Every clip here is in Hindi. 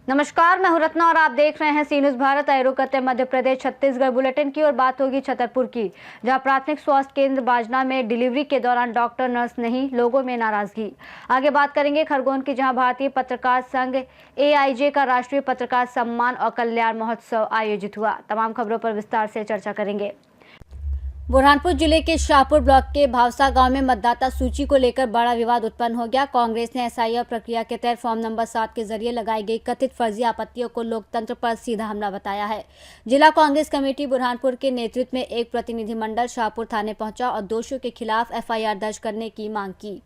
नमस्कार, मैं हूं रत्ना और आप देख रहे हैं सी न्यूज़ भारत। आए रुक करते मध्य प्रदेश छत्तीसगढ़ बुलेटिन की और बात होगी छतरपुर की, जहां प्राथमिक स्वास्थ्य केंद्र बाजना में डिलीवरी के दौरान डॉक्टर नर्स नहीं, लोगों में नाराजगी। आगे बात करेंगे खरगोन की, जहां भारतीय पत्रकार संघ AIJ का राष्ट्रीय पत्रकार सम्मान और कल्याण महोत्सव आयोजित हुआ। तमाम खबरों पर विस्तार से चर्चा करेंगे। बुरहानपुर जिले के शाहपुर ब्लॉक के भावसा गांव में मतदाता सूची को लेकर बड़ा विवाद उत्पन्न हो गया। कांग्रेस ने SIR प्रक्रिया के तहत फॉर्म नंबर 7 के जरिए लगाई गई कथित फर्जी आपत्तियों को लोकतंत्र पर सीधा हमला बताया है। जिला कांग्रेस कमेटी बुरहानपुर के नेतृत्व में एक प्रतिनिधिमंडल शाहपुर थाने पहुंचा और दोषियों के खिलाफ FIR दर्ज करने की मांग की।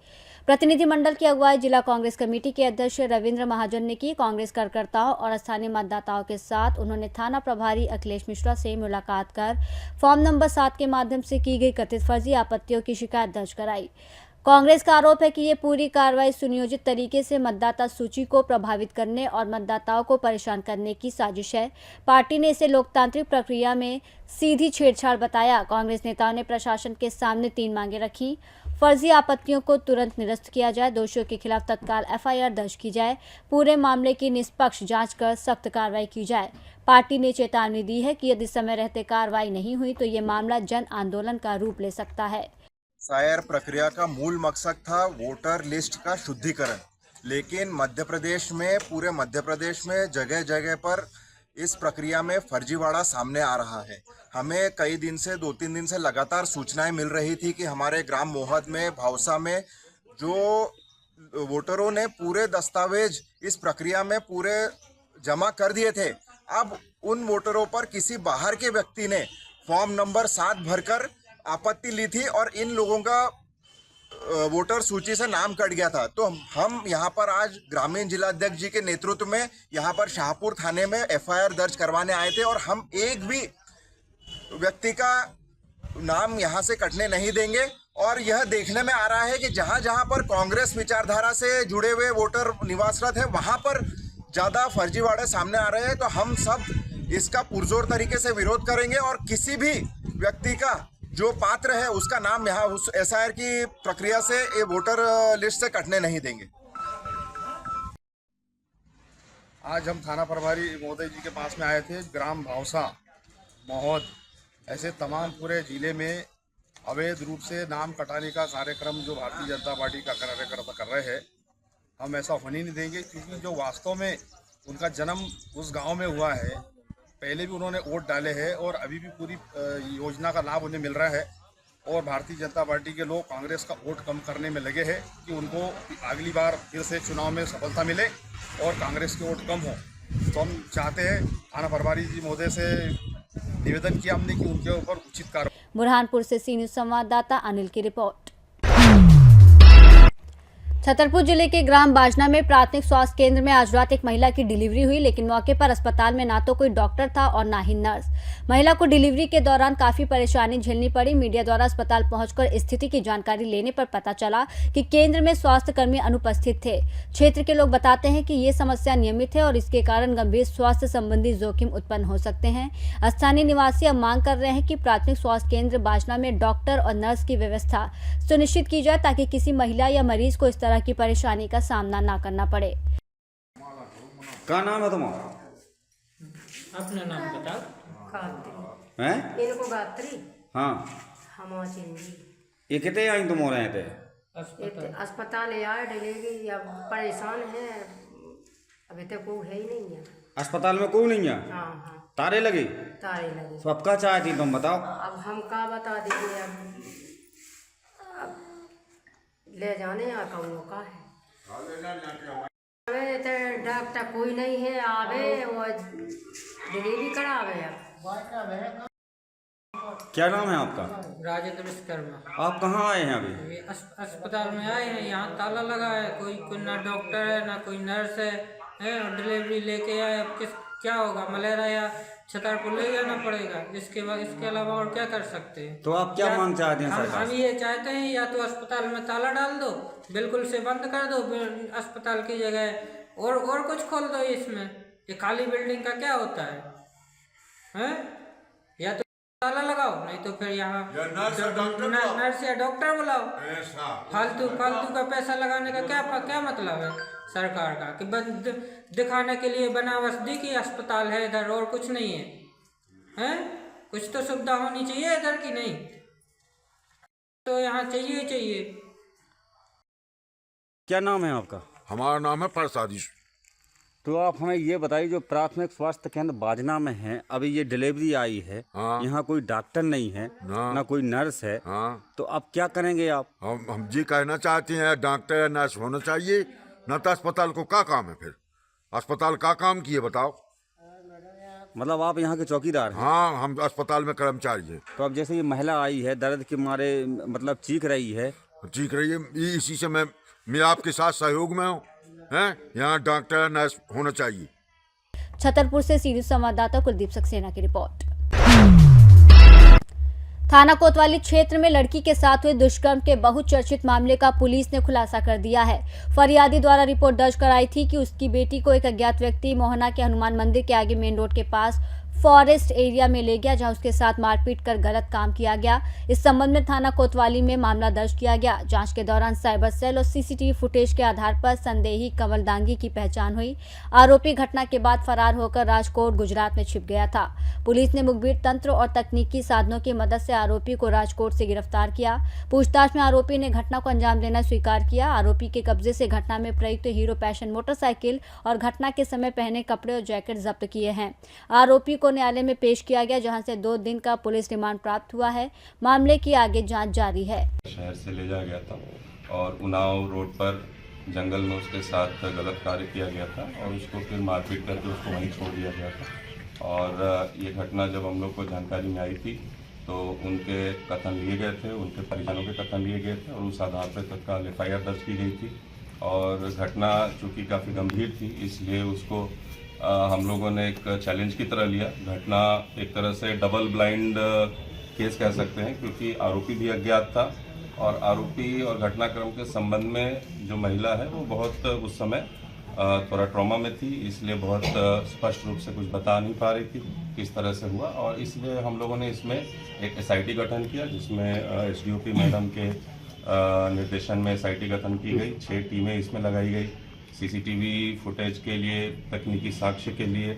प्रतिनिधिमंडल की अगुवाई जिला कांग्रेस कमेटी के अध्यक्ष रविंद्र महाजन ने की। कांग्रेस कार्यकर्ताओं और स्थानीय मतदाताओं के साथ उन्होंने थाना प्रभारी अखिलेश मिश्रा से मुलाकात कर फॉर्म नंबर 7 के माध्यम से की गई कथित फर्जी आपत्तियों की शिकायत दर्ज कराई। कांग्रेस का आरोप है कि ये पूरी कार्रवाई सुनियोजित तरीके से मतदाता सूची को प्रभावित करने और मतदाताओं को परेशान करने की साजिश है। पार्टी ने इसे लोकतांत्रिक प्रक्रिया में सीधी छेड़छाड़ बताया। कांग्रेस नेताओं ने प्रशासन के सामने 3 मांगे रखी। फर्जी आपत्तियों को तुरंत निरस्त किया जाए, दोषियों के खिलाफ तत्काल FIR दर्ज की जाए, पूरे मामले की निष्पक्ष जांच कर सख्त कार्रवाई की जाए। पार्टी ने चेतावनी दी है कि यदि समय रहते कार्रवाई नहीं हुई तो ये मामला जन आंदोलन का रूप ले सकता है। SIR प्रक्रिया का मूल मकसद था वोटर लिस्ट का शुद्धिकरण, लेकिन मध्य प्रदेश में, पूरे मध्य प्रदेश में जगह जगह पर इस प्रक्रिया में फर्जीवाड़ा सामने आ रहा है। हमें कई दिन से, 2-3 दिन से लगातार सूचनाएं मिल रही थी कि हमारे ग्राम मोहद में, भावसा में जो वोटरों ने पूरे दस्तावेज इस प्रक्रिया में पूरे जमा कर दिए थे, अब उन वोटरों पर किसी बाहर के व्यक्ति ने फॉर्म नंबर 7 भरकर आपत्ति ली थी और इन लोगों का वोटर सूची से नाम कट गया था। तो हम यहाँ पर आज ग्रामीण जिलाध्यक्ष जी के नेतृत्व में यहाँ पर शाहपुर थाने में FIR दर्ज करवाने आए थे और हम एक भी व्यक्ति का नाम यहाँ से कटने नहीं देंगे। और यह देखने में आ रहा है कि जहाँ जहाँ पर कांग्रेस विचारधारा से जुड़े हुए वोटर निवासरत है, वहाँ पर ज़्यादा फर्जीवाड़े सामने आ रहे हैं। तो हम सब इसका पुरजोर तरीके से विरोध करेंगे और किसी भी व्यक्ति का जो पात्र है उसका नाम यहाँ उस SIR की प्रक्रिया से ये वोटर लिस्ट से कटने नहीं देंगे। आज हम थाना प्रभारी महोदय जी के पास में आए थे। ग्राम भावसा, मोहद, ऐसे तमाम पूरे जिले में अवैध रूप से नाम कटाने का कार्यक्रम जो भारतीय जनता पार्टी का कार्यकर्ता कर रहे हैं, हम ऐसा होने नहीं देंगे। क्योंकि जो वास्तव में उनका जन्म उस गांव में हुआ है, पहले भी उन्होंने वोट डाले हैं और अभी भी पूरी योजना का लाभ उन्हें मिल रहा है। और भारतीय जनता पार्टी के लोग कांग्रेस का वोट कम करने में लगे हैं कि उनको अगली बार फिर से चुनाव में सफलता मिले और कांग्रेस के वोट कम हो। तो हम चाहते हैं, थाना प्रभारी जी महोदय से निवेदन किया हमने कि उनके ऊपर उचित कार्रवाई। बुरहानपुर से सी न्यूज़ संवाददाता अनिल की रिपोर्ट। छतरपुर जिले के ग्राम बाजना में प्राथमिक स्वास्थ्य केंद्र में आज रात एक महिला की डिलीवरी हुई, लेकिन मौके पर अस्पताल में ना तो कोई डॉक्टर था और ना ही नर्स। महिला को डिलीवरी के दौरान काफी परेशानी झेलनी पड़ी। मीडिया द्वारा अस्पताल पहुंचकर स्थिति की जानकारी लेने पर पता चला कि केंद्र में स्वास्थ्य कर्मी अनुपस्थित थे। क्षेत्र के लोग बताते हैं कि ये समस्या नियमित है और इसके कारण गंभीर स्वास्थ्य संबंधी जोखिम उत्पन्न हो सकते हैं। स्थानीय निवासी अब मांग कर रहे हैं कि प्राथमिक स्वास्थ्य केंद्र बाजना में डॉक्टर और नर्स की व्यवस्था सुनिश्चित की जाए, ताकि किसी महिला या मरीज को इस तरह की परेशानी का सामना ना करना पड़े। क्या नाम है तुम्हारा? अपना नाम बताओ। हैं? इनको गात्री। हाँ। हम चिंदी। ये कितने आई तुम हो रहे थे? अस्पताल आए डिलीवरी, अब परेशान है, अभी तक कोई है ही नहीं है। अस्पताल में कोई नहीं है? हाँ हाँ। तारे लगे? तारे लगे। सबका चाहती तुम बताओ। अब हम का बता देंगे, अब ले जाने या कौन का है। अबे तो डॉक्टर कोई नहीं है, आवे वो डिलीवरी करावे। अब क्या नाम है आपका? राजेंद्र विश्वकर्मा। आप कहाँ आए हैं अभी? ये अस्पताल में आए हैं, यहाँ ताला लगा है, कोई ना डॉक्टर है ना कोई नर्स है, और डिलीवरी लेके आए। अब क्या होगा, मलेरिया या छतरपुर ले जाना पड़ेगा। इसके अलावा और क्या कर सकते हैं? तो आप क्या मांग चाहते हैं सरकार हम ये चाहते हैं, या तो अस्पताल में ताला डाल दो, बिल्कुल से बंद कर दो अस्पताल की जगह, और कुछ खोल दो इसमें। ये खाली बिल्डिंग का क्या होता है, हैं? या तो ताला लगाओ, नहीं तो फिर यहाँ नर्स या डॉक्टर बुलाओ। फालतू का पैसा लगाने का क्या मतलब है सरकार का कि बस दिखाने के लिए बना नजदीकी अस्पताल है इधर और कुछ नहीं है, हैं? कुछ तो सुविधा होनी चाहिए इधर की, नहीं तो यहाँ चाहिए। क्या नाम है आपका? हमारा नाम है प्रसादी। तो आप हमें ये बताइए, जो प्राथमिक स्वास्थ्य केंद्र बाजना में है, अभी ये डिलीवरी आई है, हाँ। यहाँ कोई डॉक्टर नहीं है, ना कोई नर्स है, हाँ, तो अब क्या करेंगे आप? हम जी कहना चाहते हैं डॉक्टर या नर्स होना चाहिए, न तो अस्पताल को क्या काम है? फिर अस्पताल का काम किए बताओ? मतलब आप यहाँ के चौकीदार हैं? हाँ, हम अस्पताल में कर्मचारी हैं। तो अब जैसे ये महिला आई है, दर्द के मारे मतलब चीख रही है, ठीक रही है, इसी से मैं आपके साथ सहयोग में हूँ। हैं, यहाँ डॉक्टर या नर्स होना चाहिए। छतरपुर से सीनियर संवाददाता कुलदीप सक्सेना की रिपोर्ट। थाना कोतवाली क्षेत्र में लड़की के साथ हुए दुष्कर्म के बहुचर्चित मामले का पुलिस ने खुलासा कर दिया है। फरियादी द्वारा रिपोर्ट दर्ज कराई थी कि उसकी बेटी को एक अज्ञात व्यक्ति मोहना के हनुमान मंदिर के आगे मेन रोड के पास फॉरेस्ट एरिया में ले गया, जहां उसके साथ मारपीट कर गलत काम किया गया। इस संबंध में थाना कोतवाली में मामला दर्ज किया गया। जांच के दौरान साइबर सेल और सीसीटीवी फुटेज के आधार पर संदेही कमल दांगी की पहचान हुई। आरोपी घटना के बाद फरार होकर राजकोट गुजरात में छिप गया था। पुलिस ने मुखबिर तंत्र और तकनीकी साधनों की मदद से आरोपी को राजकोट से गिरफ्तार किया। पूछताछ में आरोपी ने घटना को अंजाम देना स्वीकार किया। आरोपी के कब्जे से घटना में प्रयुक्त हीरो पैशन मोटरसाइकिल और घटना के समय पहने कपड़े और जैकेट जब्त किए हैं। आरोपी को न्यायालय में पेश किया गया, जहां से 2 दिन का पुलिस रिमांड प्राप्त हुआ है। मामले की आगे जांच जारी है। शहर से ले जाया गया था और उन्नाव रोड पर जंगल में उसके साथ गलत कार्य किया गया था और उसको फिर मारपीट करके उसको वहीं छोड़ दिया गया था। और ये घटना जब हम लोग को जानकारी में आई थी तो उनके कथन लिए गए थे, उनके परिजनों के कथन लिए गए थे और उस आधार पर तत्काल FIR दर्ज की गई थी। और घटना चूँकि काफ़ी गंभीर थी, इसलिए उसको हम लोगों ने एक चैलेंज की तरह लिया। घटना एक तरह से डबल ब्लाइंड केस कह सकते हैं, क्योंकि आरोपी भी अज्ञात था और आरोपी और घटनाक्रम के संबंध में जो महिला है वो बहुत उस समय थोड़ा ट्रॉमा में थी, इसलिए बहुत स्पष्ट रूप से कुछ बता नहीं पा रही थी किस तरह से हुआ। और इसलिए हम लोगों ने इसमें एक SIT गठन किया, जिसमें SDOP मैडम के निर्देशन में SIT गठन की गई। 6 टीमें इसमें लगाई गई, CCTV फुटेज के लिए, तकनीकी साक्ष्य के लिए,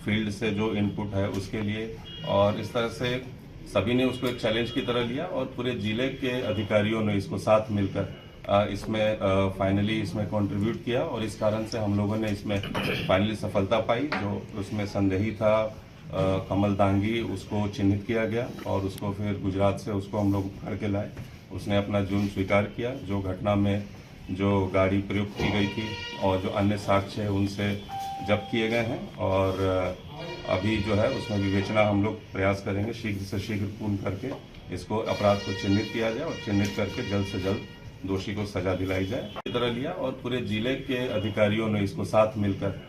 फील्ड से जो इनपुट है उसके लिए। और इस तरह से सभी ने उसको एक चैलेंज की तरह लिया और पूरे जिले के अधिकारियों ने इसको साथ मिलकर इसमें फाइनली इसमें कंट्रीब्यूट किया। और इस कारण से हम लोगों ने इसमें फाइनली सफलता पाई। जो उसमें संदेही था कमल दांगी, उसको चिन्हित किया गया और उसको फिर गुजरात से उसको हम लोग पकड़ के लाए। उसने अपना जुर्म स्वीकार किया। जो घटना में जो गाड़ी प्रयुक्त की गई थी और जो अन्य साक्ष्य है उनसे जब्त किए गए हैं। और अभी जो है उसमें विवेचना हम लोग प्रयास करेंगे शीघ्र से शीघ्र पूर्ण करके इसको अपराध को चिन्हित किया जाए और चिन्हित करके जल्द से जल्द दोषी को सजा दिलाई जाए। इस तरह लिया और पूरे जिले के अधिकारियों ने इसको साथ मिलकर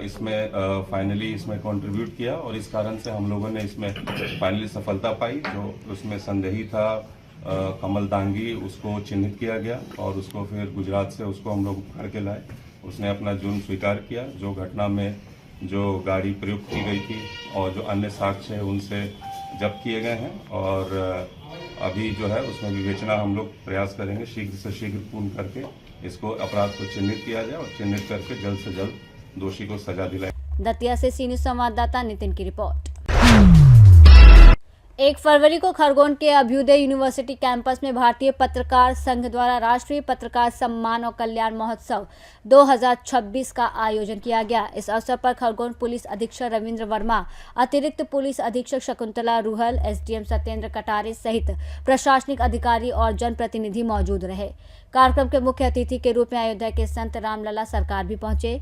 इसमें फाइनली इसमें कंट्रीब्यूट किया। और इस कारण से हम लोगों ने इसमें फाइनली सफलता पाई। जो उसमें संदेही था कमल दांगी, उसको चिन्हित किया गया और उसको फिर गुजरात से उसको हम लोग पकड़ के लाए। उसने अपना जुर्म स्वीकार किया। जो घटना में जो गाड़ी प्रयुक्त की गई थी और जो अन्य साक्ष्य है उनसे जब्त किए गए हैं। और अभी जो है उसमें विवेचना हम लोग प्रयास करेंगे शीघ्र से शीघ्र पूर्ण करके इसको अपराध को चिन्हित किया जाए और चिन्हित करके जल्द से जल्द दोषी को सजा दिलाई। दतिया से सी न्यूज संवाददाता नितिन की रिपोर्ट। 1 फरवरी को खरगोन के अभ्युदय यूनिवर्सिटी कैंपस में भारतीय पत्रकार संघ द्वारा राष्ट्रीय पत्रकार सम्मान और कल्याण महोत्सव 2026 का आयोजन किया गया। इस अवसर पर खरगोन पुलिस अधीक्षक रविंद्र वर्मा, अतिरिक्त पुलिस अधीक्षक शकुंतला रूहल, SDM सत्येंद्र कटारे सहित प्रशासनिक अधिकारी और जनप्रतिनिधि मौजूद रहे। कार्यक्रम के मुख्य अतिथि के रूप में अयोध्या के संत रामलला सरकार भी पहुंचे।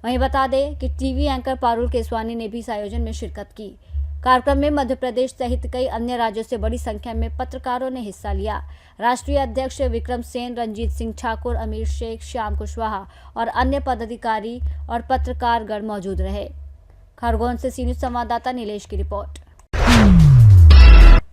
वहीं बता दें कि टीवी एंकर पारुल केसवानी ने भी इस आयोजन में शिरकत की। कार्यक्रम में मध्य प्रदेश सहित कई अन्य राज्यों से बड़ी संख्या में पत्रकारों ने हिस्सा लिया। राष्ट्रीय अध्यक्ष विक्रम सेन, रंजीत सिंह ठाकुर, अमीर शेख, श्याम कुशवाहा और अन्य पदाधिकारी और पत्रकारगण मौजूद रहे। खरगोन से सी न्यूज संवाददाता नीलेश की रिपोर्ट।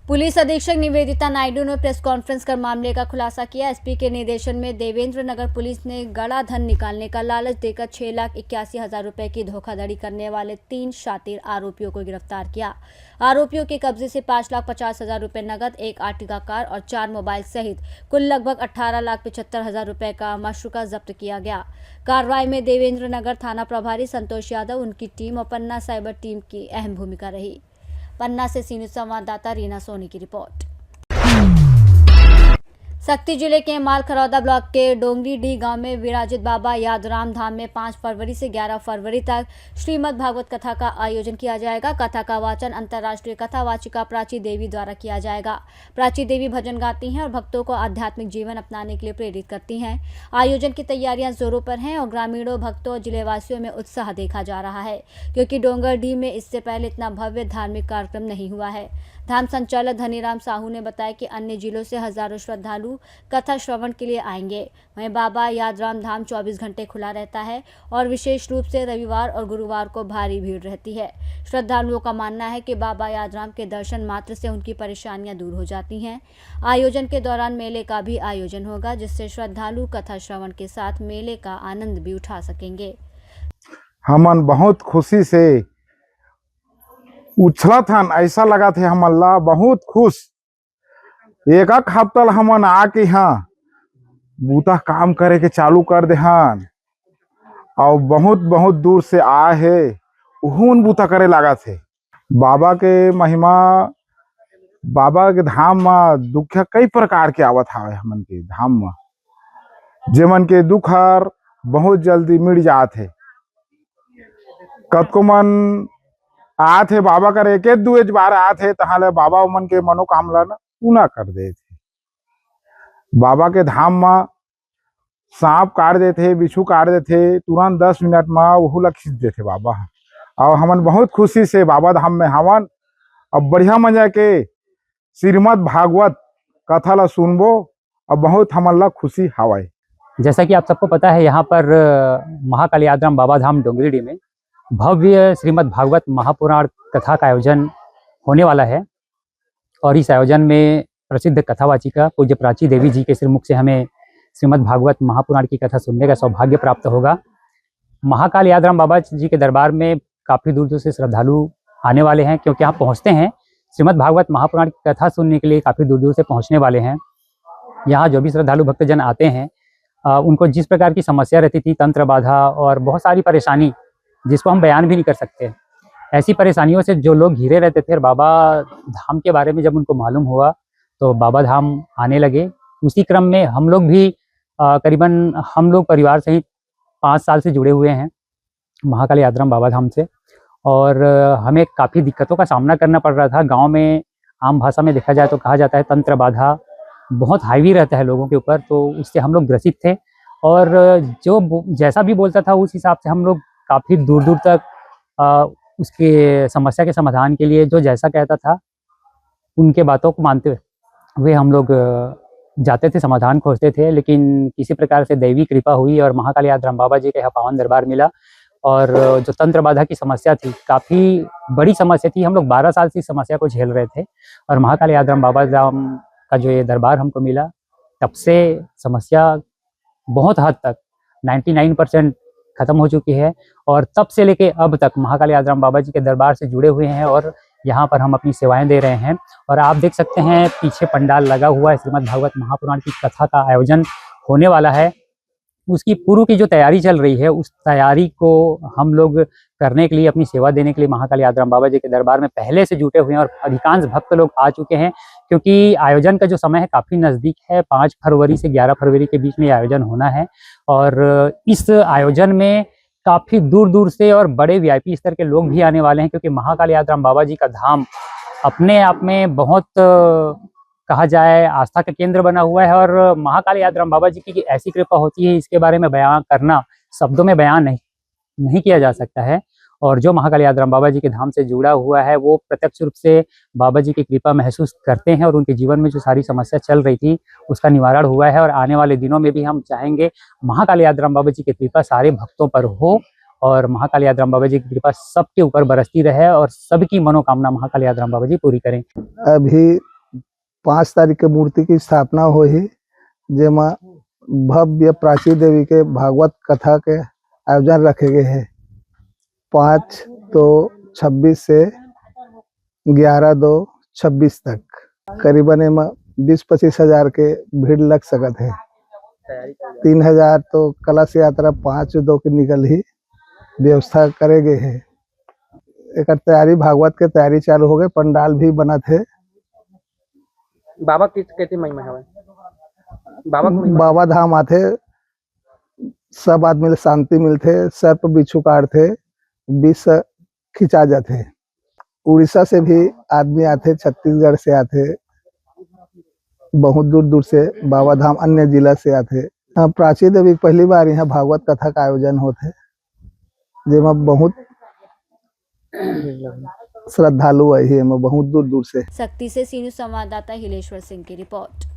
पुलिस अधीक्षक निवेदिता नायडू ने प्रेस कॉन्फ्रेंस कर मामले का खुलासा किया। एसपी के निर्देशन में देवेंद्र नगर पुलिस ने गड़ा धन निकालने का लालच देकर 6,81,000 रुपए की धोखाधड़ी करने वाले 3 शातिर आरोपियों को गिरफ्तार किया। आरोपियों के कब्जे से 5,50,000 रुपए नगद, 1 आर्टिगा कार और 4 मोबाइल सहित कुल लगभग 18,75,000 रुपए का मशरूका जब्त किया गया। कार्रवाई में देवेंद्र नगर थाना प्रभारी संतोष यादव, उनकी टीम और पन्ना साइबर टीम की अहम भूमिका रही। पन्ना से सी न्यूज़ संवाददाता रीना सोनी की रिपोर्ट। शक्ति जिले के मालखरौदा ब्लॉक के डोंगरीडीह गांव में विराजित बाबा यादराम धाम में 5 फरवरी से 11 फरवरी तक श्रीमद् भागवत कथा का आयोजन किया जाएगा। कथा का वाचन अंतर्राष्ट्रीय कथावाचिका प्राची देवी द्वारा किया जाएगा। प्राची देवी भजन गाती हैं और भक्तों को आध्यात्मिक जीवन अपनाने के लिए प्रेरित करती हैं। आयोजन की तैयारियां जोरों पर हैं और ग्रामीणों, भक्तों और जिलेवासियों में उत्साह देखा जा रहा है, क्योंकि डोंगरडीह में इससे पहले इतना भव्य धार्मिक कार्यक्रम नहीं हुआ है। धाम संचालक धनीराम साहू ने बताया कि अन्य जिलों से हजारों श्रद्धालु कथा श्रवण के लिए आएंगे। वहीं बाबा यादराम धाम 24 घंटे खुला रहता है और विशेष रूप से रविवार और गुरुवार को भारी भीड़ रहती है। श्रद्धालुओं का मानना है कि बाबा यादराम के दर्शन मात्र से उनकी परेशानियां दूर हो जाती हैं। आयोजन के दौरान मेले का भी आयोजन होगा, जिससे श्रद्धालु कथा श्रवण के साथ मेले का आनंद भी उठा सकेंगे। हमन बहुत खुशी से उछला था, ऐसा लगा थे हम अल्लाह बहुत खुश। एक हफ्ता हमन आके यहाँ बूता काम करे के चालू कर दे हन और बहुत बहुत दूर से आए है उहुन बूता करे लगा थे। बाबा के महिमा, बाबा के धाम में दुख कई प्रकार के आवत हावे। हमन के धाम में जेमन के दुख हर बहुत जल्दी मिट जात है। कतको मन आत है बाबा कर एक दू बार आत है, तहाले बाबा मन के मनोकामना पूरा कर देते। बाबा के धाम में सांप काट देते, बिच्छू काट देते, तुरंत 10 मिनट में वह खींच देते बाबा। और हमन बहुत खुशी से बाबा धाम में हवन अब बढ़िया मजा के श्रीमद् भागवत कथा ला सुनबो और बहुत हमन ला खुशी हवाए। जैसा कि आप सबको पता है, यहाँ पर महाकाल यादराम बाबा धाम डोंगरीडीह में भव्य श्रीमद् भागवत महापुराण कथा का आयोजन होने वाला है। और इस आयोजन में प्रसिद्ध कथावाचिका पूज्य प्राची देवी जी के श्रीमुख से हमें श्रीमद् भागवत महापुराण की कथा सुनने का सौभाग्य प्राप्त होगा। महाकाल यादराम बाबा जी के दरबार में काफ़ी दूर दूर से श्रद्धालु आने वाले हैं, क्योंकि यहाँ पहुँचते हैं श्रीमद् भागवत महापुराण की कथा सुनने के लिए काफ़ी दूर दूर से पहुँचने वाले हैं। यहाँ जो भी श्रद्धालु भक्तजन आते हैं उनको जिस प्रकार की समस्या रहती थी, तंत्र बाधा और बहुत सारी परेशानी जिसको हम बयान भी नहीं कर सकते, ऐसी परेशानियों से जो लोग घिरे रहते थे और बाबा धाम के बारे में जब उनको मालूम हुआ तो बाबा धाम आने लगे। उसी क्रम में हम लोग भी करीबन हम लोग परिवार सहित 5 साल से जुड़े हुए हैं महाकाल यादराम बाबा धाम से, और हमें काफ़ी दिक्कतों का सामना करना पड़ रहा था। गांव में आम भाषा में देखा जाए तो कहा जाता है तंत्र बाधा बहुत हाईवी रहता है लोगों के ऊपर, तो उससे हम लोग ग्रसित थे। और जो जैसा भी बोलता था उस हिसाब से हम लोग काफ़ी दूर दूर तक उसके समस्या के समाधान के लिए जो जैसा कहता था उनके बातों को मानते हुए हम लोग जाते थे, समाधान खोजते थे। लेकिन किसी प्रकार से दैवी कृपा हुई और महाकाल यादराम बाबा जी का यहाँ पावन दरबार मिला। और जो तंत्र बाधा की समस्या थी, काफ़ी बड़ी समस्या थी, हम लोग 12 साल से इस समस्या को झेल रहे थे। और महाकाल यादराम बाबा धाम का जो ये दरबार हमको मिला, तब से समस्या बहुत हद तक 99% खत्म हो चुकी है। और तब से लेके अब तक महाकाल यादराम बाबा जी के दरबार से जुड़े हुए हैं और यहाँ पर हम अपनी सेवाएं दे रहे हैं। और आप देख सकते हैं पीछे पंडाल लगा हुआ है, श्रीमद् भागवत महापुराण की कथा का आयोजन होने वाला है। उसकी पूर्व की जो तैयारी चल रही है, उस तैयारी को हम लोग करने के लिए, अपनी सेवा देने के लिए महाकाल यादराम बाबा जी के दरबार में पहले से जुटे हुए हैं। और अधिकांश भक्त लोग आ चुके हैं, क्योंकि आयोजन का जो समय है काफ़ी नज़दीक है। 5 फरवरी से 11 फरवरी के बीच में ये आयोजन होना है। और इस आयोजन में काफ़ी दूर दूर से और बड़े VIP स्तर के लोग भी आने वाले हैं, क्योंकि महाकाल यादराम बाबा जी का धाम अपने आप में बहुत कहा जाए आस्था का केंद्र बना हुआ है। और महाकाल यादराम बाबा जी की ऐसी कृपा होती है, इसके बारे में बयान करना शब्दों में बयान नहीं किया जा सकता है। और जो महाकाल यादराम बाबा जी के धाम से जुड़ा हुआ है वो प्रत्यक्ष रूप से बाबा जी की कृपा महसूस करते हैं। और उनके जीवन में जो सारी समस्या चल रही थी उसका निवारण हुआ है। और आने वाले दिनों में भी हम चाहेंगे महाकाल यादराम बाबा जी की कृपा सारे भक्तों पर हो और महाकाल यादराम बाबा जी की कृपा सबके ऊपर बरसती रहे और सबकी मनोकामना महाकाल यादराम बाबा जी पूरी करें। अभी 5 तारीख के मूर्ति की स्थापना हुई, जेमा भव्य प्राची देवी के भागवत कथा के आयोजन रखे गए हैं। 5/2/26 से 11/2/26 तक करीबन एमा 20-25 हजार के भीड़ लग सकत है। 3000 तो कलश यात्रा 5/2 की निकल ही व्यवस्था करे गए है। एक तैयारी भागवत के तैयारी चालू हो गए, पंडाल भी बना थे। बाबा कैसे महिमा है? बाबा धाम आथे, सब आदमी ले शांति मिलते, सर्प बिच्छू काटते, विष खिंचा जाते। उड़ीसा से भी आदमी आते, छत्तीसगढ़ से आते, बहुत दूर दूर से बाबा धाम अन्य जिला से आते। प्राची देवी पहली बार यहाँ भागवत कथा का आयोजन होते, जेमा बहुत श्रद्धालु है, बहुत दूर दूर से। शक्ति से सी न्यूज़ संवाददाता हिलेश्वर सिंह की रिपोर्ट।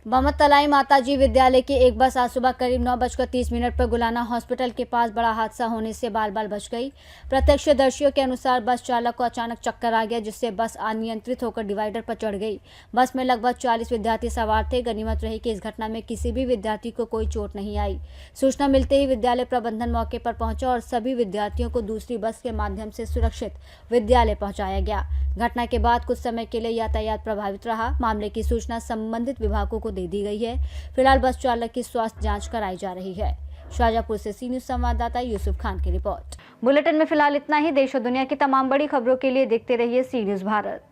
बमतलाई माताजी विद्यालय की एक बस आज सुबह करीब 9:30 पर गुलाना हॉस्पिटल के पास बड़ा हादसा होने से बाल बाल बच गई। प्रत्यक्षदर्शियों के अनुसार बस चालक को अचानक चक्कर आ गया, जिससे बस अनियंत्रित होकर डिवाइडर पर चढ़ गई। बस में लगभग 40 विद्यार्थी सवार थे। गनीमत रही कि इस घटना में किसी भी विद्यार्थी को कोई चोट नहीं आई। सूचना मिलते ही विद्यालय प्रबंधन मौके पर पहुंचा और सभी विद्यार्थियों को दूसरी बस के माध्यम से सुरक्षित विद्यालय पहुंचाया गया। घटना के बाद कुछ समय के लिए यातायात प्रभावित रहा। मामले की सूचना संबंधित विभागों को दे दी गई है। फिलहाल बस चालक की स्वास्थ्य जांच कराई जा रही है। शाजापुर से सी न्यूज़ संवाददाता यूसुफ खान की रिपोर्ट। बुलेटिन में फिलहाल इतना ही। देश और दुनिया की तमाम बड़ी खबरों के लिए देखते रहिए सी न्यूज़ भारत।